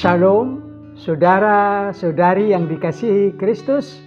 Shalom, saudara-saudari yang dikasihi Kristus.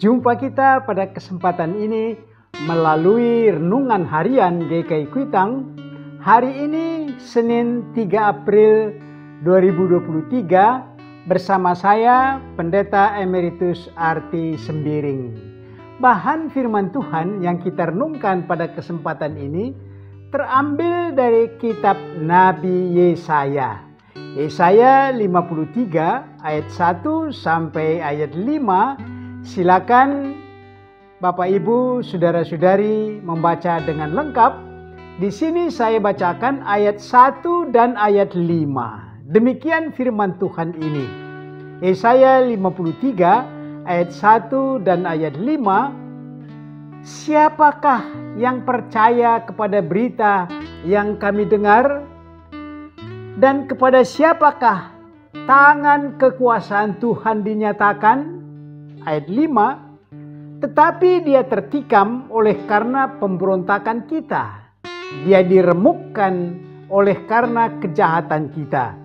Jumpa kita pada kesempatan ini melalui renungan harian GKI Kuitang. Hari ini Senin 3 April 2023 bersama saya Pendeta Emeritus Arti Sembiring. Bahan firman Tuhan yang kita renungkan pada kesempatan ini terambil dari kitab Nabi Yesaya. Yesaya 53 ayat 1 sampai ayat 5. Silakan Bapak Ibu, saudara-saudari membaca dengan lengkap. Di sini saya bacakan ayat 1 dan ayat 5. Demikian firman Tuhan ini. Yesaya 53 ayat 1 dan ayat 5. Siapakah yang percaya kepada berita yang kami dengar? Dan kepada siapakah tangan kekuasaan Tuhan dinyatakan? Ayat 5. Tetapi dia tertikam oleh karena pemberontakan kita. Dia diremukkan oleh karena kejahatan kita.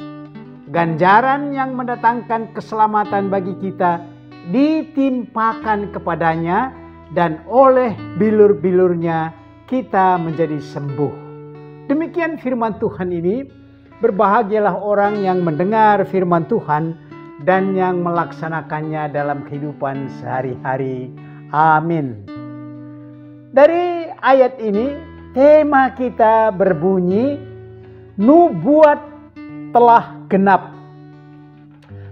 Ganjaran yang mendatangkan keselamatan bagi kita ditimpakan kepadanya, dan oleh bilur-bilurnya kita menjadi sembuh. Demikian firman Tuhan ini. Berbahagialah orang yang mendengar firman Tuhan dan yang melaksanakannya dalam kehidupan sehari-hari. Amin. Dari ayat ini tema kita berbunyi nubuat telah genap.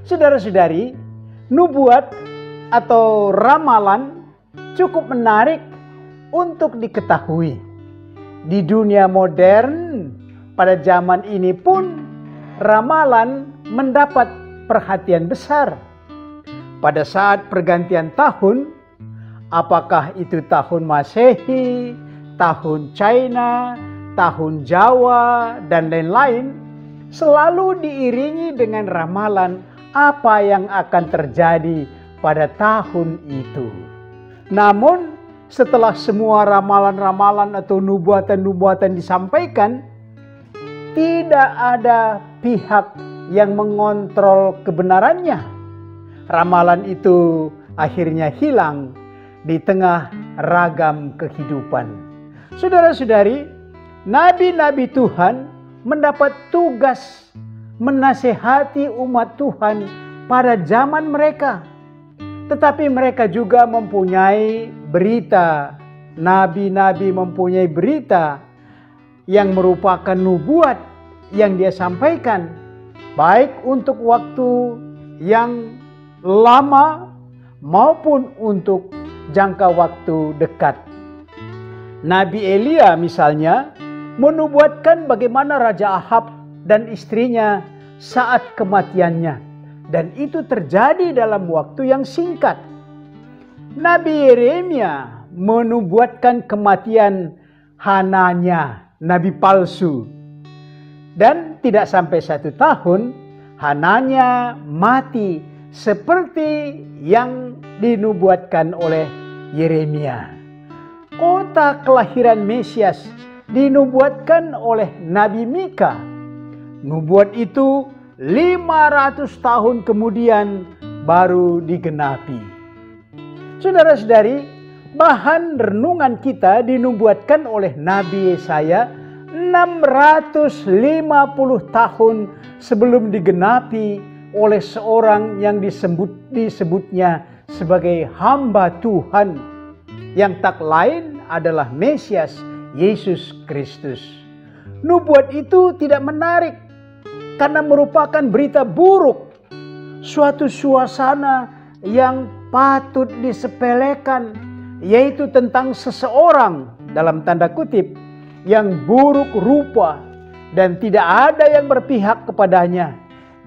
Saudara-saudari, nubuat atau ramalan cukup menarik untuk diketahui. Di dunia modern pada zaman ini pun ramalan mendapat perhatian besar. Pada saat pergantian tahun, apakah itu tahun Masehi, tahun China, tahun Jawa, dan lain-lain, selalu diiringi dengan ramalan apa yang akan terjadi pada tahun itu. Namun, setelah semua ramalan-ramalan atau nubuatan-nubuatan disampaikan, tidak ada pihak yang mengontrol kebenarannya. Ramalan itu akhirnya hilang di tengah ragam kehidupan. Saudara-saudari, nabi-nabi Tuhan mendapat tugas menasehati umat Tuhan pada zaman mereka. Tetapi mereka juga mempunyai berita, nabi-nabi mempunyai berita yang merupakan nubuat yang dia sampaikan, baik untuk waktu yang lama maupun untuk jangka waktu dekat. Nabi Elia misalnya menubuatkan bagaimana Raja Ahab dan istrinya saat kematiannya, dan itu terjadi dalam waktu yang singkat. Nabi Yeremia menubuatkan kematian Hananya, nabi palsu. Dan tidak sampai 1 tahun, Hananya mati seperti yang dinubuatkan oleh Yeremia. Kota kelahiran Mesias dinubuatkan oleh Nabi Mika. Nubuat itu 500 tahun kemudian baru digenapi. Saudara-saudari, bahan renungan kita dinubuatkan oleh Nabi Yesaya 650 tahun sebelum digenapi oleh seorang yang disebutnya sebagai hamba Tuhan, yang tak lain adalah Mesias Yesus Kristus. Nubuat itu tidak menarik karena merupakan berita buruk, suatu suasana yang patut disepelekan, yaitu tentang seseorang dalam tanda kutip yang buruk rupa dan tidak ada yang berpihak kepadanya.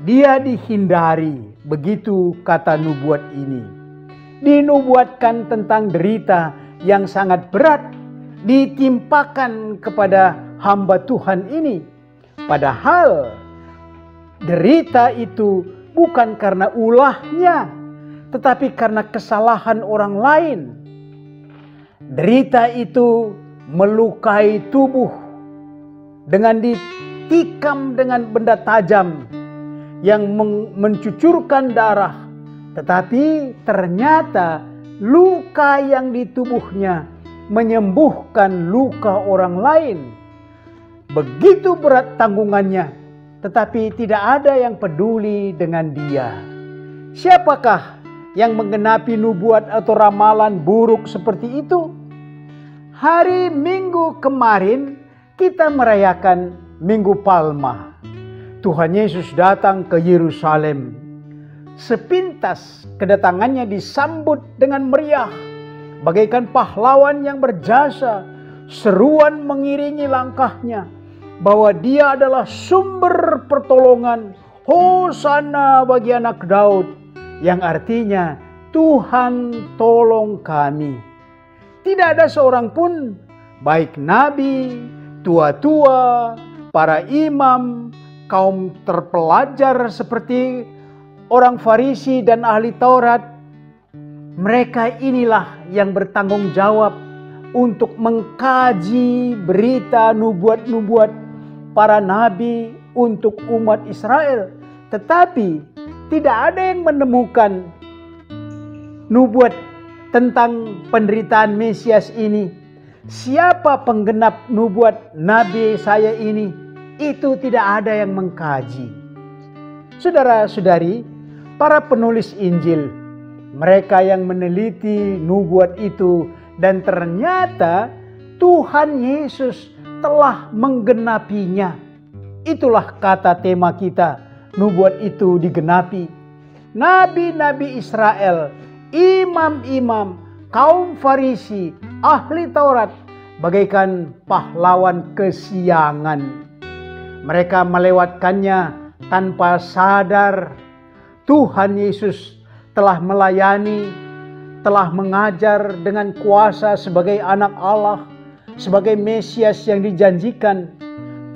Dia dihindari, begitu kata nubuat ini. Dinubuatkan tentang derita yang sangat berat ditimpakan kepada hamba Tuhan ini. Padahal derita itu bukan karena ulahnya, tetapi karena kesalahan orang lain. Derita itu melukai tubuh dengan ditikam dengan benda tajam yang mencucurkan darah, tetapi ternyata luka yang di tubuhnya menyembuhkan luka orang lain. Begitu berat tanggungannya, tetapi tidak ada yang peduli dengan dia. Siapakah yang menggenapi nubuat atau ramalan buruk seperti itu? Hari Minggu kemarin kita merayakan Minggu Palma. Tuhan Yesus datang ke Yerusalem. Sepintas kedatangannya disambut dengan meriah, bagaikan pahlawan yang berjasa. Seruan mengiringi langkahnya bahwa dia adalah sumber pertolongan. Hosana bagi anak Daud, yang artinya Tuhan tolong kami. Tidak ada seorang pun, baik nabi, tua-tua, para imam, kaum terpelajar seperti orang Farisi dan ahli Taurat, mereka inilah yang bertanggung jawab untuk mengkaji berita nubuat-nubuat para nabi untuk umat Israel. Tetapi tidak ada yang menemukan nubuat tentang penderitaan Mesias ini. Siapa penggenap nubuat Nabi Yesaya ini? Itu tidak ada yang mengkaji. Saudara-saudari, para penulis Injil, mereka yang meneliti nubuat itu, dan ternyata Tuhan Yesus telah menggenapinya. Itulah kata tema kita, nubuat itu digenapi. Nabi-nabi Israel, imam-imam, kaum Farisi, ahli Taurat, bagaikan pahlawan kesiangan. Mereka melewatkannya tanpa sadar. Tuhan Yesus telah melayani, telah mengajar dengan kuasa sebagai anak Allah, sebagai Mesias yang dijanjikan.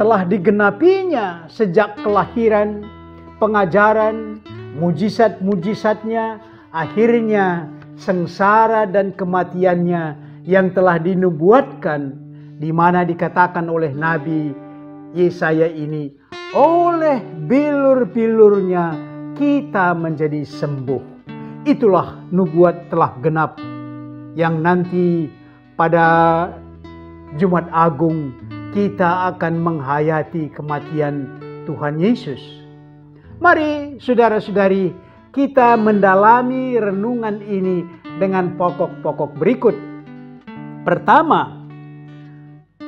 Telah digenapinya sejak kelahiran, pengajaran, mujizat-mujizatnya, akhirnya sengsara dan kematiannya yang telah dinubuatkan, di mana dikatakan oleh Nabi Yesaya ini, oleh bilur-bilurnya kita menjadi sembuh. Itulah nubuat telah genap, yang nanti pada Jumat Agung kita akan menghayati kematian Tuhan Yesus. Mari saudara-saudari, kita mendalami renungan ini dengan pokok-pokok berikut. Pertama,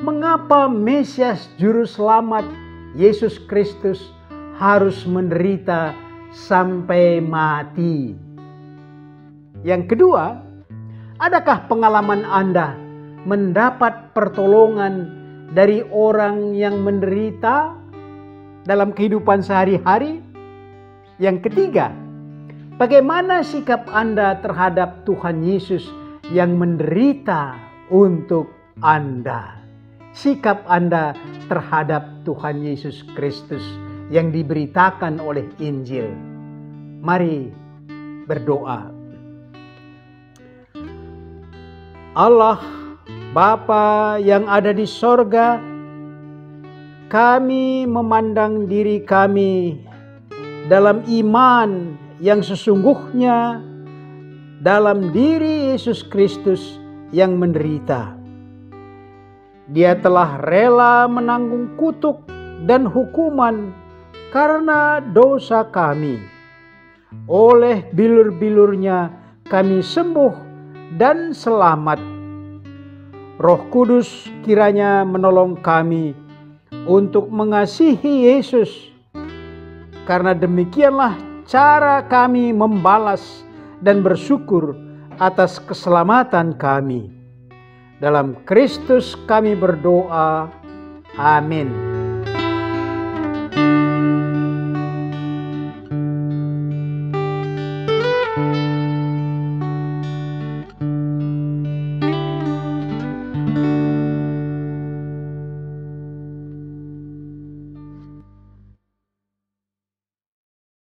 mengapa Mesias Juru Selamat Yesus Kristus harus menderita sampai mati? Yang kedua, adakah pengalaman Anda mendapat pertolongan dari orang yang menderita dalam kehidupan sehari-hari? Yang ketiga, bagaimana sikap Anda terhadap Tuhan Yesus yang menderita untuk Anda? Sikap Anda terhadap Tuhan Yesus Kristus yang diberitakan oleh Injil. Mari berdoa. Allah Bapa yang ada di sorga, kami memandang diri kami dalam iman yang sesungguhnya dalam diri Yesus Kristus yang menderita. Dia telah rela menanggung kutuk dan hukuman karena dosa kami. Oleh bilur-bilurnya kami sembuh dan selamat. Roh Kudus kiranya menolong kami untuk mengasihi Yesus. Karena demikianlah cara kami membalas dan bersyukur atas keselamatan kami. Dalam Kristus kami berdoa. Amin.